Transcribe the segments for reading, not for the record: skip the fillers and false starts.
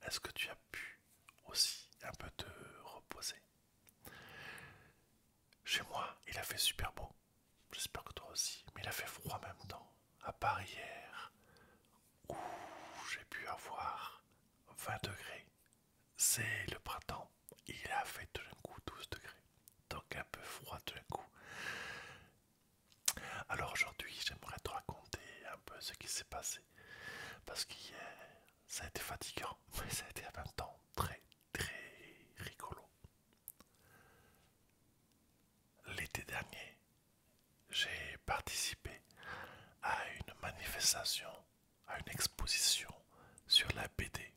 est-ce que tu as pu aussi un peu te reposer? Chez moi, il a fait super beau. J'espère que toi aussi. Mais il a fait froid en même temps. À part hier, où j'ai pu avoir 20 degrés. C'est le printemps. Il a fait tout d'un coup 12 degrés. Donc un peu froid tout d'un coup. Alors aujourd'hui, j'aimerais te raconter un peu ce qui s'est passé. Parce qu'hier, ça a été fatigant, mais ça a été en même temps très, très rigolo. L'été dernier, j'ai participé à une manifestation, à une exposition sur la BD.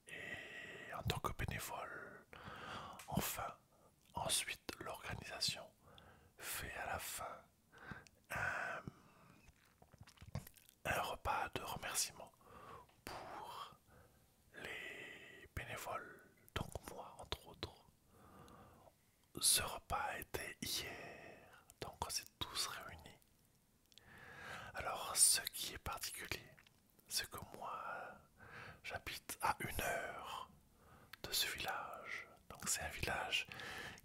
Et en tant que bénévole, enfin, ensuite l'organisation fait à la fin un repas de remerciement pour les bénévoles, donc moi entre autres. Ce repas était hier, donc on s'est tous réunis. Alors ce qui est particulier, c'est que moi j'habite à 1 heure de ce village. Donc c'est un village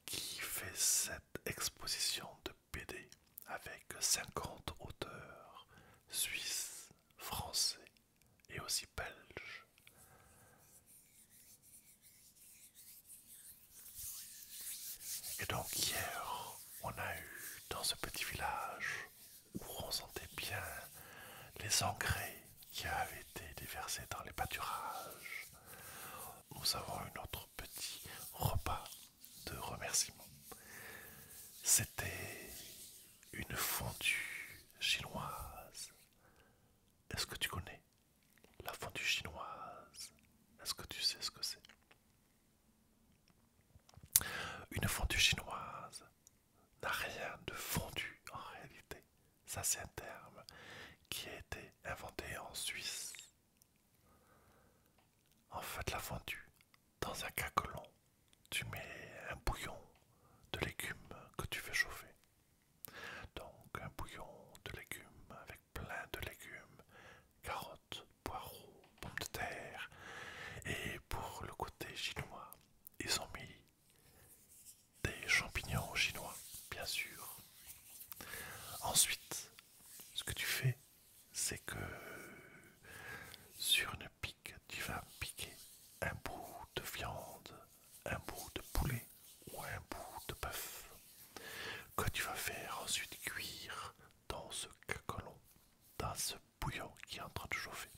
qui fait cette exposition de BD avec 50 auteurs suisses, français et aussi belges. Et donc hier, on a eu dans ce petit village où on sentait bien les engrais qui avaient été déversés dans les pâturages. Nous avons eu notre petit repas de remerciement. C'était une fondue chinoise. Est-ce que tu connais la fondue chinoise? Est-ce que tu sais ce que c'est? Une fondue chinoise n'a rien de fondu en réalité. Ça, c'est un terme qui a été inventé en Suisse. En fait, la fondue, dans un cacolon, tu mets un bouillon de légumes que tu fais chauffer. Donc, un bouillon de légumes avec plein de légumes, carottes, poireaux, pommes de terre. Et pour le côté chinois, ils ont mis des champignons chinois, bien sûr. Ensuite, ce que tu fais, c'est que sur une pique, tu vas piquer un bout de viande, un bout de poulet ou un bout de bœuf que tu vas faire ensuite cuire dans ce cacolon, dans ce bouillon qui est en train de chauffer.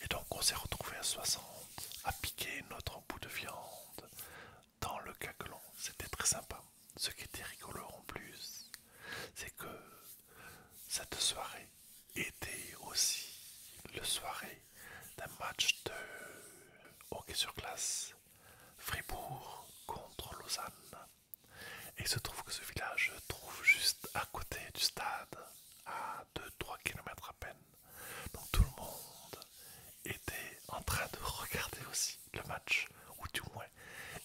Et donc on s'est retrouvé à 60 à piquer notre bout de viande dans le cacolon. C'était très sympa. Ce qui était rigolo en plus, c'est que cette soirée était aussi le soirée d'un match de hockey sur glace Fribourg contre Lausanne. Et il se trouve que ce village se trouve juste à côté du stade, à 2-3 km à peine. Donc tout le monde était en train de regarder aussi le match, ou du moins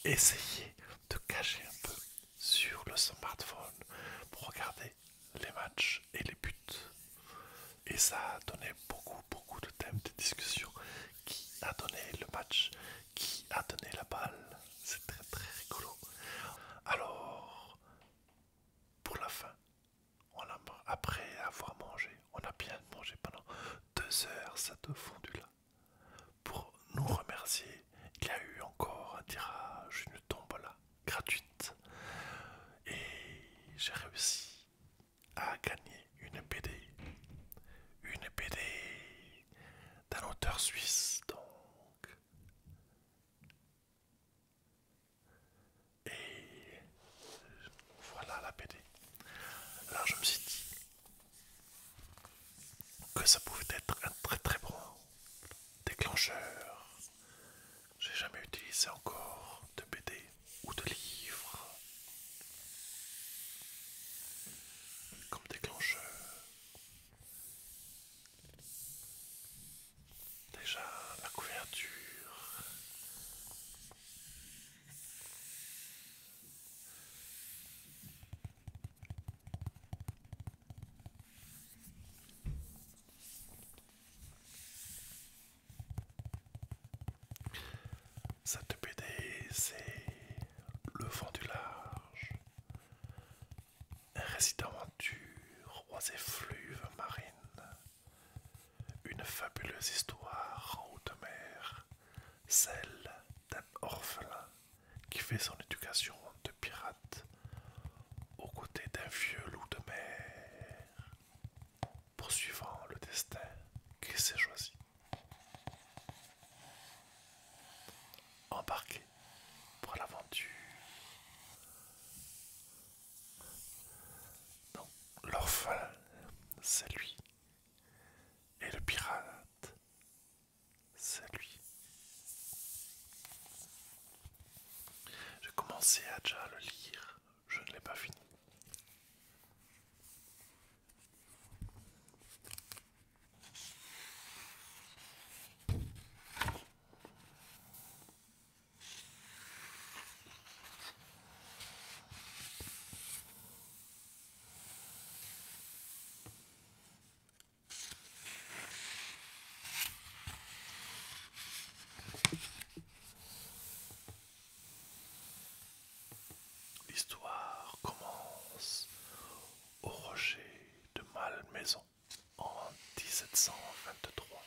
essayer de cacher un peu sur le smartphone pour regarder les matchs et les buts. Et ça a donné beaucoup de thèmes de discussion. Qui a donné le match? Qui a donné la balle? C'est très rigolo. Alors, pour la fin, après avoir mangé, on a bien mangé pendant 2 heures cette fondue-là. Pour nous remercier, il y a eu encore un tirage, une tombola gratuite. Et j'ai réussi à gagner une BD. Une BD d'un auteur suisse, donc. Et voilà la BD. Alors je me suis dit que ça pouvait être un très bon déclencheur. J'ai jamais utilisé encore de BD ou de livres comme déclencheur. Déjà la couverture, Cette BD, c'est Le Vent du Large, un récit d'aventure aux effluves marines, une fabuleuse histoire en haute mer, celle d'un orphelin qui fait son éducation de pirate aux côtés d'un vieux loup de mer, poursuivant le destin qu'il s'est choisi. Embarqué pour l'aventure. Non, l'orphelin, c'est lui. Et le pirate, c'est lui. J'ai commencé à déjà le lire, je ne l'ai pas fini. L'histoire commence au rocher de Malmaison en 1723.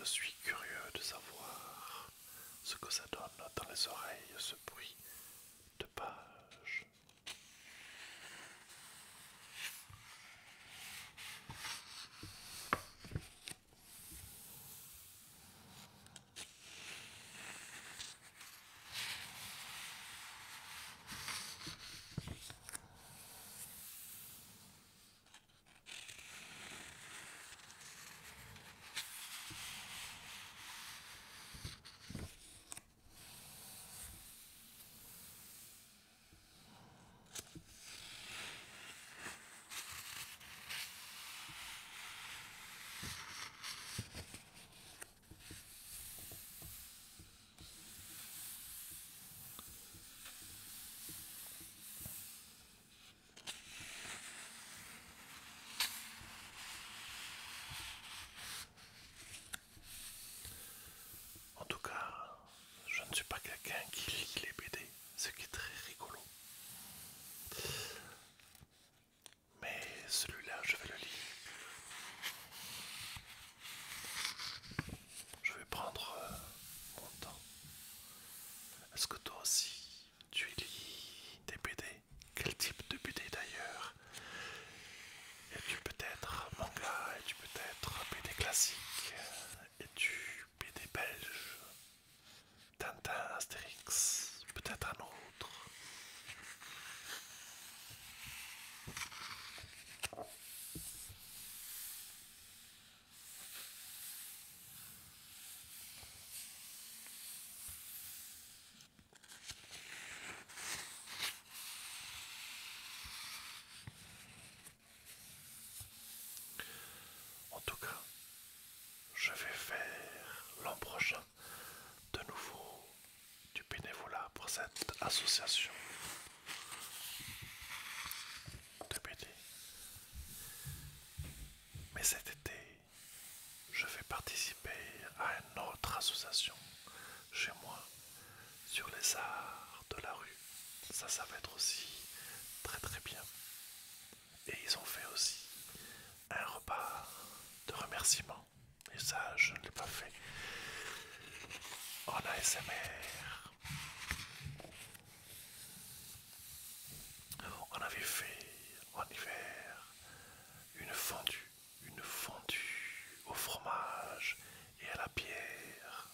Je suis curieux de savoir ce que ça donne dans les oreilles, ce bruit de page. En tout cas, je ne suis pas quelqu'un qui lit les BD, ce qui est très rigolo. Mais celui-là, je vais le lire. Je vais prendre mon temps. Est-ce que toi aussi, tu lis des BD? Quel type de BD d'ailleurs? Es-tu peut-être manga? Es-tu peut-être BD classique? Es-tu BD belge? Tintin, Astérix? Peut-être un autre? En tout cas, je vais faire l'an prochain de nouveau du bénévolat pour cette association de BD. Mais cet été, je vais participer à une autre association chez moi sur les arts de la rue. Ça va être aussi très très bien. Et ils ont fait aussi un repas de remerciement. Et ça, je ne l'ai pas fait en ASMR. On avait fait en hiver une fondue au fromage et à la bière.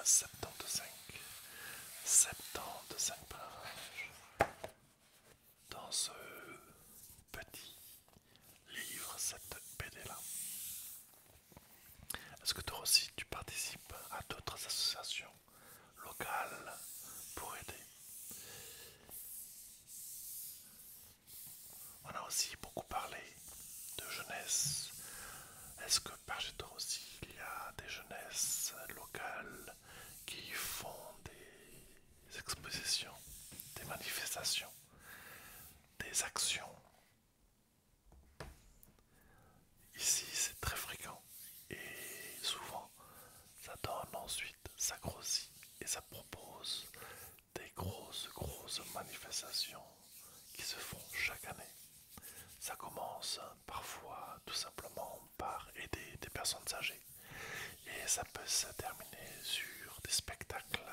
75. 75 pages dans ce petit livre, cette BD là. Est-ce que toi aussi tu participes à d'autres associations locales pour aider? On a aussi beaucoup parlé de jeunesse. Est-ce que par chez toi aussi il y a des jeunesses locales qui font des expositions, des manifestations, des actions? Ici c'est très fréquent et souvent ça donne ensuite, ça grossit et ça propose des grosses manifestations qui se font chaque année. Ça commence parfois tout simplement par aider des personnes âgées et ça peut se terminer sur des spectacles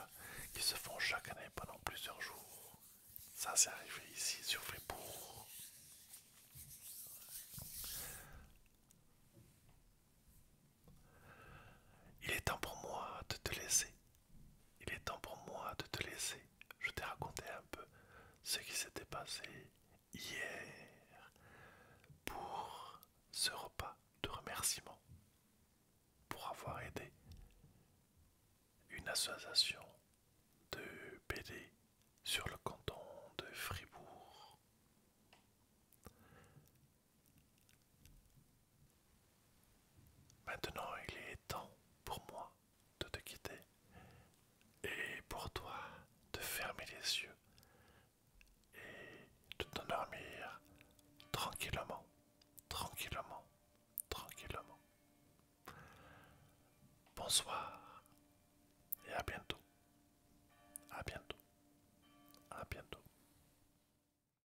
qui se font chaque année pendant plusieurs jours. Ça c'est arrivé ici sur Fribourg. Il est temps pour moi de te laisser. Il est temps pour moi de te laisser. Je t'ai raconté un peu ce qui s'était passé hier pour ce repas de remerciement pour avoir aidé une association de BD sur le continent.